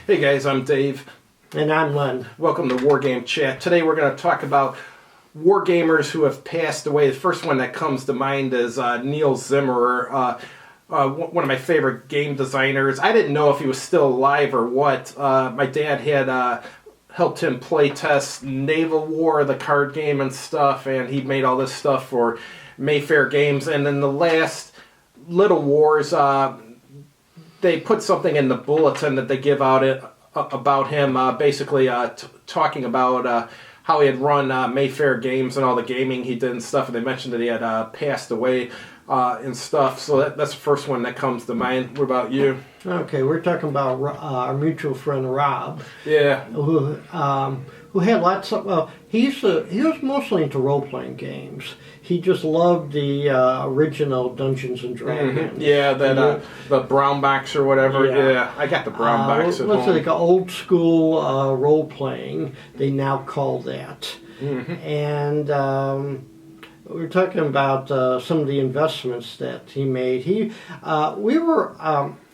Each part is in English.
Hey guys, I'm Dave. And I'm Len. Welcome to Wargame Chat. Today we're going to talk about Wargamers who have passed away. The first one that comes to mind is Neil Zimmerer, one of my favorite game designers. I didn't know if he was still alive or what. My dad had helped him play test Naval War, the card game and stuff, and he made all this stuff for Mayfair Games. And in the last Little Wars, they put something in the bulletin that they give out about him, basically talking about how he had run Mayfair Games and all the gaming he did and stuff, and they mentioned that he had passed away and stuff. So that's the first one that comes to mind. What about you? Okay, we're talking about our mutual friend Rob. Yeah. Who had lots of, well, he was mostly into role-playing games. He just loved the original Dungeons and Dragons. Mm-hmm. Yeah, the brown box or whatever. Yeah, I got the brown box at home. It's like old school role-playing, they now call that. Mm-hmm. And we're talking about some of the investments that he made. We were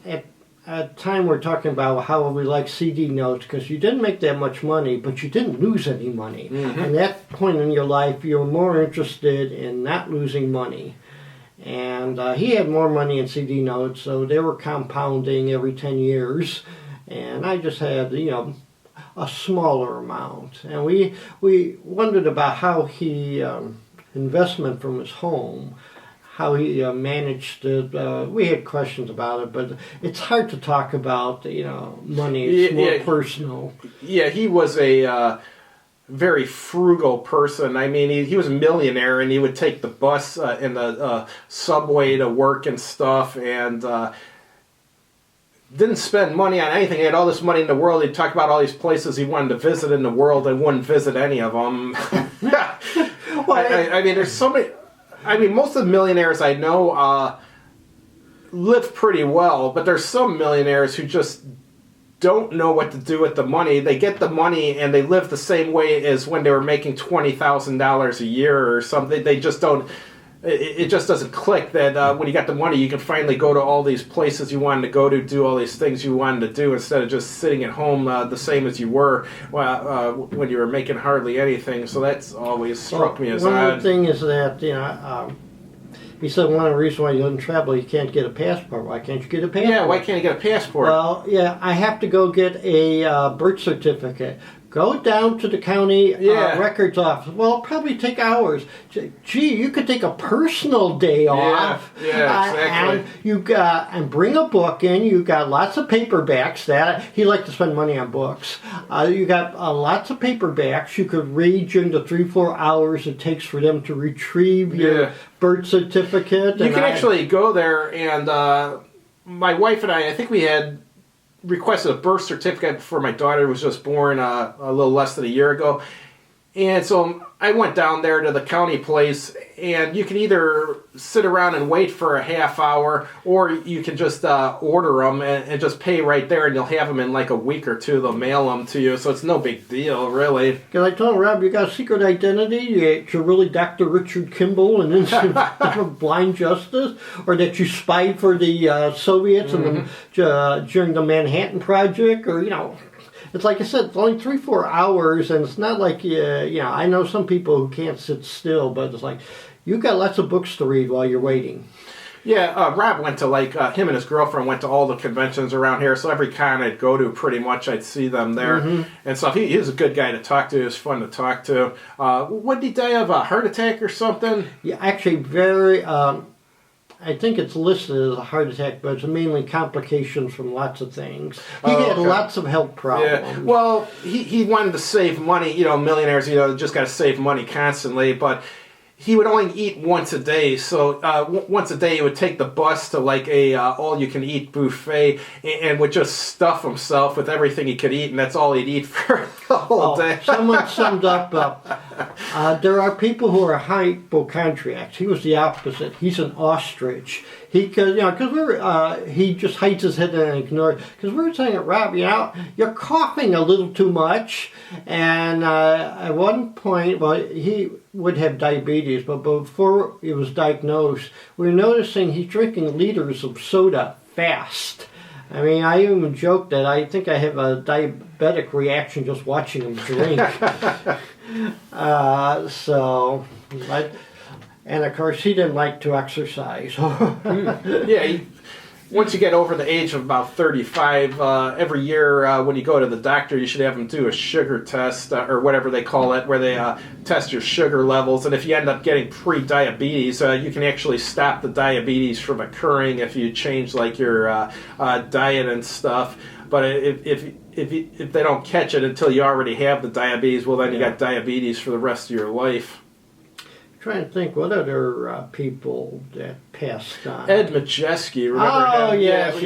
at the time we're talking about how we like CD notes because you didn't make that much money, but you didn't lose any money. Mm-hmm. And at that point in your life, you were more interested in not losing money. And he had more money in CD notes, so they were compounding every 10 years. And I just had, a smaller amount. And we wondered about how he, investment from his home, how he managed to, we had questions about it, but it's hard to talk about, money. It's more personal. Yeah, he was a very frugal person. I mean, he was a millionaire, and he would take the bus and the subway to work and stuff, and didn't spend money on anything. He had all this money in the world. He'd talk about all these places he wanted to visit in the world and wouldn't visit any of them. I mean, there's so many... I mean, most of the millionaires I know live pretty well, but there's some millionaires who just don't know what to do with the money. They get the money and they live the same way as when they were making $20,000 a year or something. They just don't... It just doesn't click that when you got the money, you can finally go to all these places you wanted to go to, do all these things you wanted to do, instead of just sitting at home the same as you were when you were making hardly anything. So that's always struck me as odd. One thing is that, he said one of the reasons why you don't travel, you can't get a passport. Why can't you get a passport? Yeah, why can't you get a passport? Well, yeah, I have to go get a birth certificate. Go down to the county records office. Well, it'll probably take hours. Gee, you could take a personal day off. Yeah, exactly. And bring a book in. You got lots of paperbacks. That he liked to spend money on books. You got lots of paperbacks. You could read during the 3-4 hours it takes for them to retrieve your birth certificate. You can actually go there, and my wife and I think we had requested a birth certificate for my daughter, who was just born a little less than a year ago. And so I went down there to the county place, and you can either sit around and wait for a half hour, or you can just order them and just pay right there, and you'll have them in like a week or two. They'll mail them to you, so it's no big deal, really. Because I told Rob, you got a secret identity? You're really Dr. Richard Kimball and Instant Blind Justice? Or that you spied for the Soviets during the Manhattan Project? Or, it's like I said, it's only 3-4 hours, and it's not like, I know some people who can't sit still, but it's like, you've got lots of books to read while you're waiting. Yeah, Rob went to, him and his girlfriend went to all the conventions around here, so every con I'd go to, pretty much, I'd see them there and stuff. He was a good guy to talk to. He was fun to talk to. What did he die of, a heart attack or something? Yeah, actually, very... I think it's listed as a heart attack, but it's mainly complications from lots of things. He had lots of health problems. Yeah. Well, he wanted to save money. Millionaires, just got to save money constantly, but he would only eat once a day. So once a day he would take the bus to like a all-you-can-eat buffet and would just stuff himself with everything he could eat, and that's all he'd eat for the whole day. Someone summed up, there are people who are hypochondriacs. He was the opposite. He's an ostrich. He could, because he just hides his head and ignores. Because we were saying at Rob, you're coughing a little too much. And at one point, he would have diabetes, but before he was diagnosed, we were noticing he's drinking liters of soda fast. I mean, I even joke that I think I have a diabetic reaction just watching him drink. And of course, he didn't like to exercise. Yeah, once you get over the age of about 35, every year when you go to the doctor, you should have them do a sugar test or whatever they call it, where they test your sugar levels. And if you end up getting pre-diabetes, you can actually stop the diabetes from occurring if you change like your diet and stuff. But if they don't catch it until you already have the diabetes, well, then you got diabetes for the rest of your life. Trying to think what other people that passed on. Ed Majeski, remember Oh, him? yes.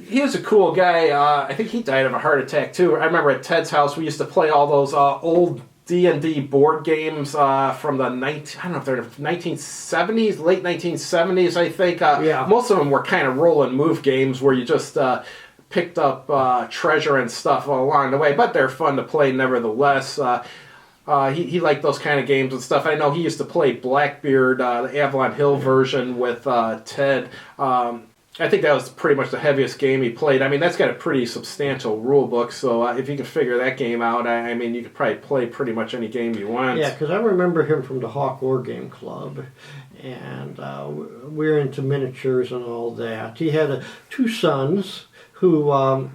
He was a cool guy. I think he died of a heart attack too. I remember at Ted's house we used to play all those old D&D board games from the 1970s, late 1970s, I think. Most of them were kind of roll and move games where you just picked up treasure and stuff along the way, but they're fun to play nevertheless. He liked those kind of games and stuff. I know he used to play Blackbeard, the Avalon Hill version with Ted. I think that was pretty much the heaviest game he played. I mean, that's got a pretty substantial rule book, so if you can figure that game out, I mean, you could probably play pretty much any game you want. Yeah, because I remember him from the Hawk Wargame Club, and we were into miniatures and all that. He had two sons who... I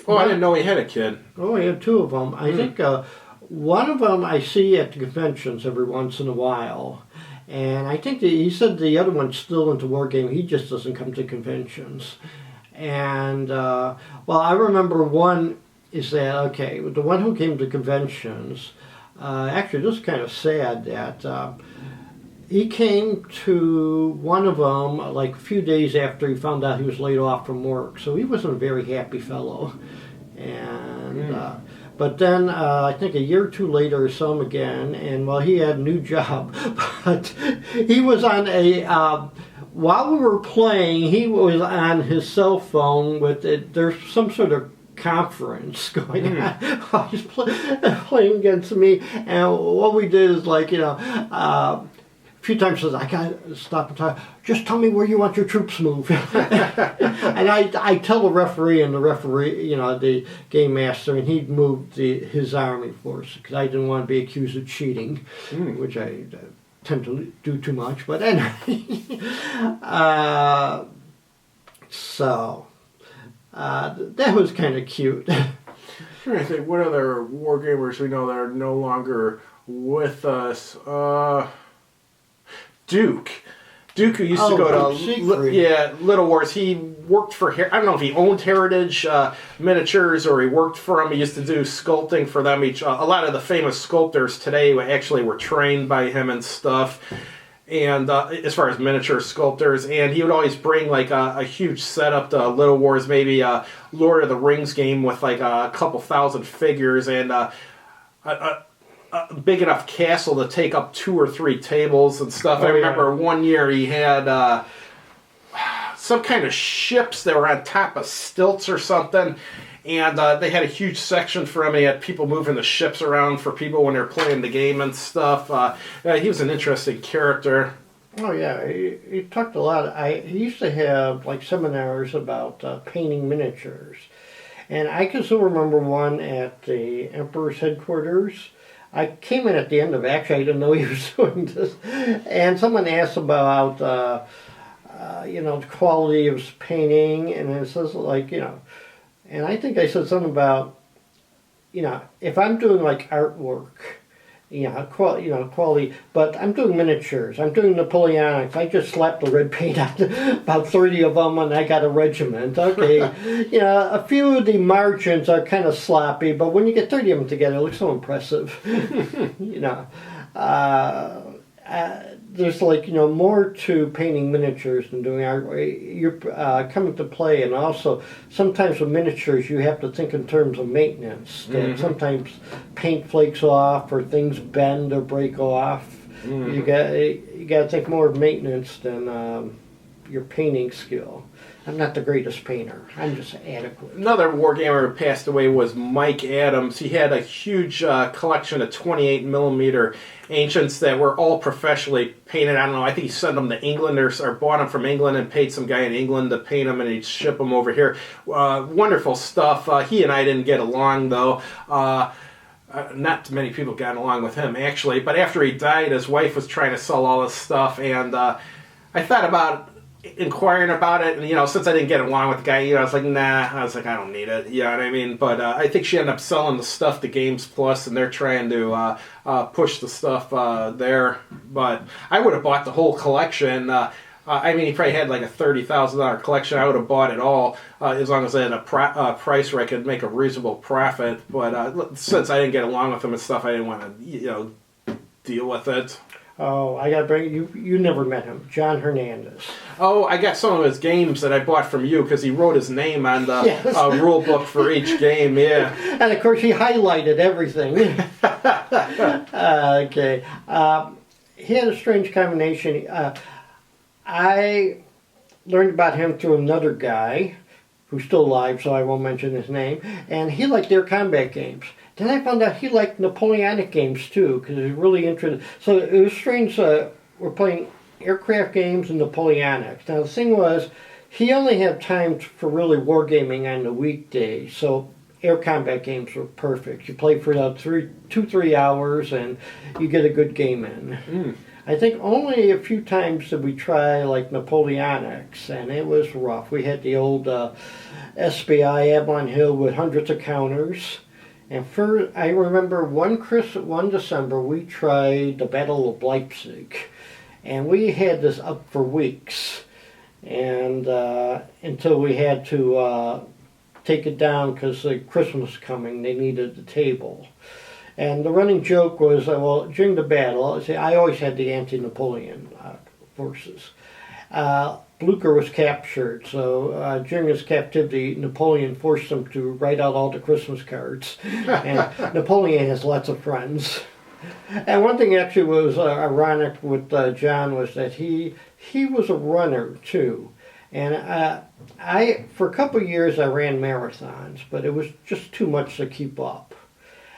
didn't know he had a kid. Oh, he had two of them. I think... one of them I see at the conventions every once in a while, and I think he said the other one's still into Wargame. He just doesn't come to conventions. And, I remember one is that, the one who came to conventions, actually this is kind of sad that he came to one of them like a few days after he found out he was laid off from work, so he wasn't a very happy fellow. And... But then, I think a year or two later, I saw him again, and he had a new job. But he was on while we were playing, he was on his cell phone there's some sort of conference going on while he's playing against me. And what we did is a few times says, I gotta stop and talk. Just tell me where you want your troops moved. And I tell the referee, the game master, and he'd moved his army force because I didn't want to be accused of cheating, which I tend to do too much. But anyway, that was kind of cute. I'm trying to think what other wargamers we know that are no longer with us. Duke, who used to go to Little Wars. He worked for, I don't know if he owned Heritage Miniatures or he worked for them. He used to do sculpting for them. A lot of the famous sculptors today actually were trained by him and stuff. And as far as miniature sculptors, and he would always bring like a huge setup to Little Wars, maybe a Lord of the Rings game with like a couple thousand figures and a big enough castle to take up 2 or 3 tables and stuff. I remember one year he had some kind of ships that were on top of stilts or something, and they had a huge section for him. He had people moving the ships around for people when they're playing the game and stuff. He was an interesting character. Oh yeah, he talked a lot. He used to have like seminars about painting miniatures, and I can still remember one at the Emperor's headquarters. I came in at the end of it. Actually, I didn't know he was doing this. And someone asked about, the quality of his painting. And it says, and I think I said something about, if I'm doing, artwork, quality, but I'm doing miniatures. I'm doing Napoleonics. I just slapped the red paint on about 30 of them and I got a regiment. Okay. A few of the margins are kind of sloppy, but when you get 30 of them together, it looks so impressive. There's more to painting miniatures than doing art. You're coming to play, and also sometimes with miniatures you have to think in terms of maintenance. That sometimes paint flakes off, or things bend or break off. You got to think more of maintenance than your painting skill. I'm not the greatest painter. I'm just adequate. Another wargamer who passed away was Mike Adams. He had a huge collection of 28 millimeter ancients that were all professionally painted. I don't know, I think he sent them to England or bought them from England and paid some guy in England to paint them, and he'd ship them over here. Wonderful stuff. He and I didn't get along, though. Not many people got along with him, actually. But after he died, his wife was trying to sell all his stuff, and I thought about inquiring about it, and since I didn't get along with the guy, I was like, nah. I was like, I don't need it. You know what I mean? But I think she ended up selling the stuff to Games Plus, and they're trying to push the stuff there. But I would have bought the whole collection. I mean, he probably had like a $30,000 collection. I would have bought it all as long as I had a price where I could make a reasonable profit. But since I didn't get along with him and stuff, I didn't want to, deal with it. Oh, I got to bring you. You never met him, John Hernandez. Oh, I got some of his games that I bought from you because he wrote his name on the rule book for each game. Yeah, and of course he highlighted everything. Okay, he had a strange combination. I learned about him through another guy who's still alive, so I won't mention his name, and he liked air combat games. Then I found out he liked Napoleonic games too, because he was really interested. So it was strange. We're playing aircraft games and Napoleonics. Now the thing was, he only had time for really wargaming on the weekdays, so air combat games were perfect. You play for about 2-3 hours, and you get a good game in. Mm. I think only a few times did we try like Napoleonics, and it was rough. We had the old SBI Avalon Hill with hundreds of counters. And I remember one December we tried the Battle of Leipzig, and we had this up for weeks, and until we had to take it down because Christmas was coming, they needed the table. And the running joke was, well, during the battle, I always had the anti-Napoleon forces. Blucher was captured, so during his captivity, Napoleon forced him to write out all the Christmas cards. And Napoleon has lots of friends. And one thing actually was ironic with John was that he was a runner too. And for a couple of years I ran marathons, but it was just too much to keep up.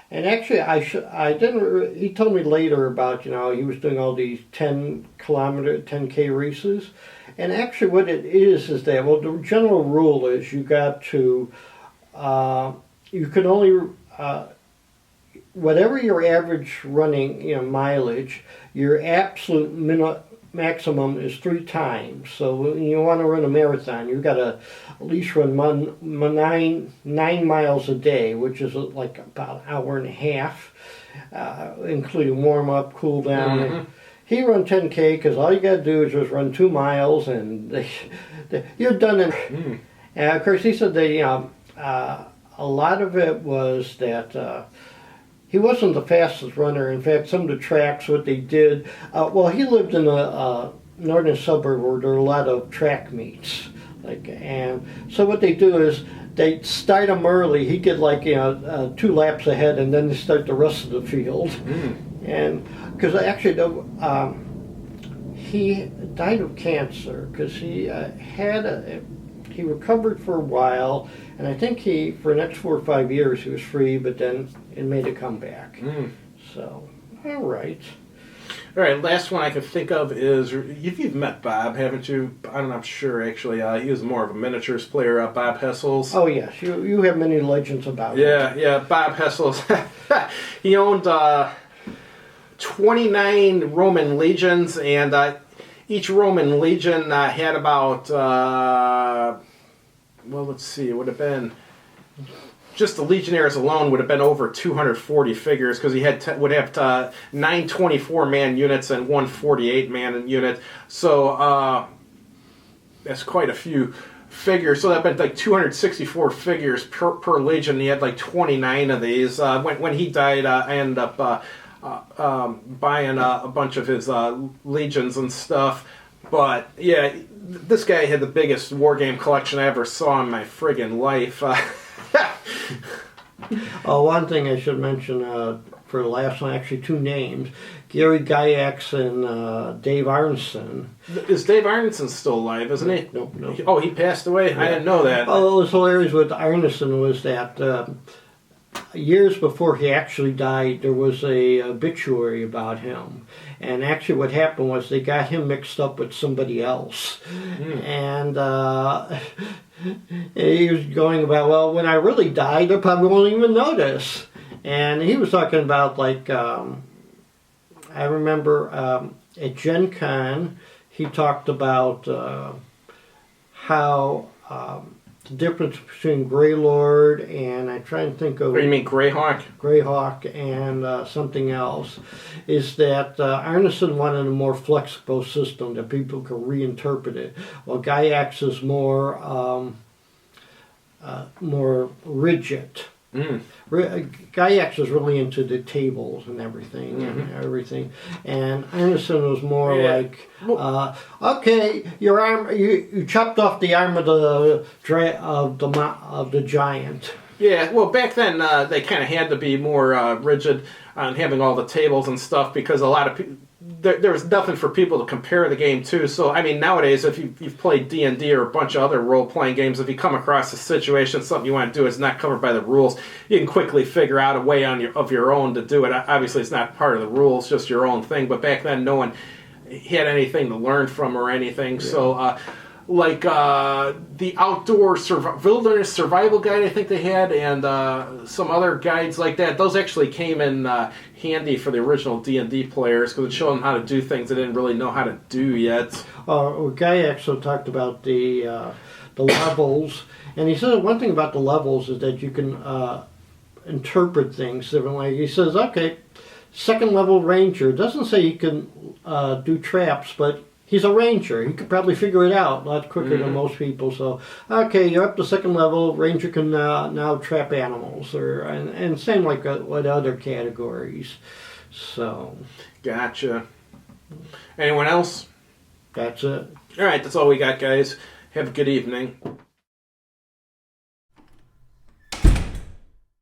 And actually, I didn't. He told me later about, he was doing all these 10K races. And actually what it is that, well, the general rule is you got to, you can only, whatever your average running, mileage, your absolute maximum is 3 times. So when you want to run a marathon, you've got to at least run 9 miles a day, which is like about an hour and a half, including warm up, cool down. Mm-hmm. He run 10K because all you got to do is just run 2 miles and you're done. And of course, he said that a lot of it was that he wasn't the fastest runner. In fact, some of the tracks, what they did, he lived in a northern suburb where there are a lot of track meets. And so what they do is they start him early. He'd get 2 laps ahead, and then they start the rest of the field. And because actually he died of cancer because he he recovered for a while, and I think for the next 4 or 5 years he was free, but then it made a comeback. So, all right. All right, last one I can think of is, you've met Bob, haven't you? I'm sure, actually. He was more of a miniatures player, Bob Hessels. Oh, yes. You have many legends about him. Yeah, Bob Hessels. He owned 29 Roman legions, and each Roman legion had about, let's see, it would have been, just the legionnaires alone would have been over 240 figures, because he would have 9 24-man units and 1 48-man unit. So that's quite a few figures. So that meant like 264 figures per legion. He had like 29 of these. When he died, I ended up buying a bunch of his legions and stuff. But yeah, this guy had the biggest wargame collection I ever saw in my friggin' life. One thing I should mention, for the last one, actually two names, Gary Gygax and Dave Arneson. Is Dave Arneson still alive, isn't he? No. Oh, he passed away? Yeah. I didn't know that. Oh, what was hilarious with Arneson was that years before he actually died, there was a obituary about him. And actually what happened was they got him mixed up with somebody else. And he was going about, well, when I really died, they probably won't even notice. And he was talking about, like, I remember at Gen Con, he talked about how the difference between Greylord and I'm trying to think of. What do you mean, Greyhawk? Greyhawk and something else is that Arneson wanted a more flexible system that people could reinterpret it, while Gygax is more rigid. Gygax was really into the tables and everything, and Arneson was more like, okay, your arm, you chopped off the arm of the giant. Yeah, well, back then they kind of had to be more rigid on having all the tables and stuff because a lot of people. There was nothing for people to compare the game to. So, I mean, nowadays, if you've played D&D or a bunch of other role-playing games, if you come across a situation, something you want to do is not covered by the rules, you can quickly figure out a way of your own to do it. Obviously, it's not part of the rules, just your own thing. But back then, no one had anything to learn from or anything. Yeah. So, like the outdoor wilderness survival guide I think they had, and some other guides like that, those actually came in handy for the original D&D players because it showed them how to do things they didn't really know how to do yet. Guy actually talked about the levels, and he said one thing about the levels is that you can interpret things differently. He says, okay, second level ranger, doesn't say he can do traps, but he's a ranger. He could probably figure it out a lot quicker than most people. So, okay, you're up to second level. Ranger can now trap animals, and same like with other categories. So, gotcha. Anyone else? That's it. All right, that's all we got, guys. Have a good evening.